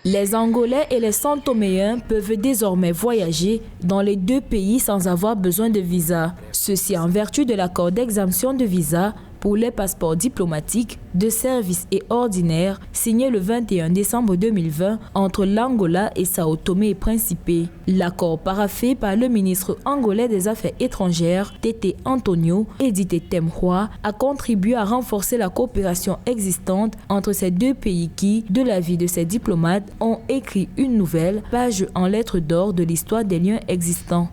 Les Angolais et les Santoméens peuvent désormais voyager dans les deux pays sans avoir besoin de visa. Ceci en vertu de l'accord d'exemption de visa pour les passeports diplomatiques, de service et ordinaires signé le 21 décembre 2020 entre l'Angola et Sao Tomé et Principe. L'accord paraphé par le ministre angolais des Affaires étrangères, Tete Antonio Edite Temhua, a contribué à renforcer la coopération existante entre ces deux pays qui, de l'avis de ces diplomates, ont écrit une nouvelle page en lettres d'or de l'histoire des liens existants.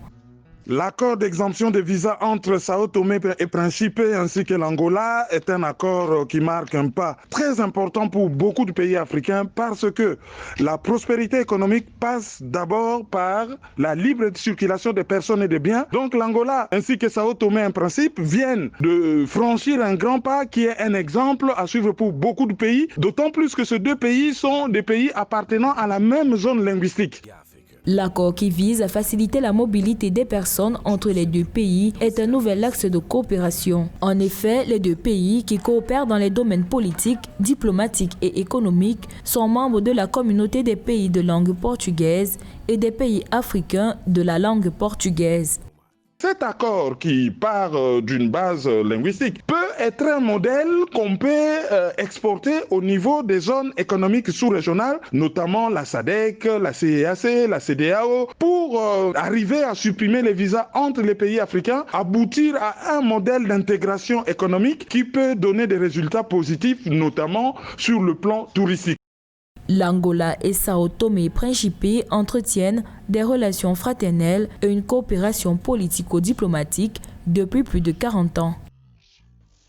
L'accord d'exemption de visa entre Sao Tomé et Principe ainsi que l'Angola est un accord qui marque un pas très important pour beaucoup de pays africains parce que la prospérité économique passe d'abord par la libre circulation des personnes et des biens. Donc l'Angola ainsi que Sao Tomé et Principe viennent de franchir un grand pas qui est un exemple à suivre pour beaucoup de pays, d'autant plus que ces deux pays sont des pays appartenant à la même zone linguistique. L'accord qui vise à faciliter la mobilité des personnes entre les deux pays est un nouvel axe de coopération. En effet, les deux pays qui coopèrent dans les domaines politiques, diplomatiques et économiques sont membres de la communauté des pays de langue portugaise et des pays africains de la langue portugaise. Cet accord qui part d'une base linguistique peut être un modèle qu'on peut exporter au niveau des zones économiques sous-régionales, notamment la SADC, la CEEAC, la CEDEAO, pour arriver à supprimer les visas entre les pays africains, aboutir à un modèle d'intégration économique qui peut donner des résultats positifs, notamment sur le plan touristique. L'Angola et Sao Tomé et Principe entretiennent des relations fraternelles et une coopération politico-diplomatique depuis plus de 40 ans.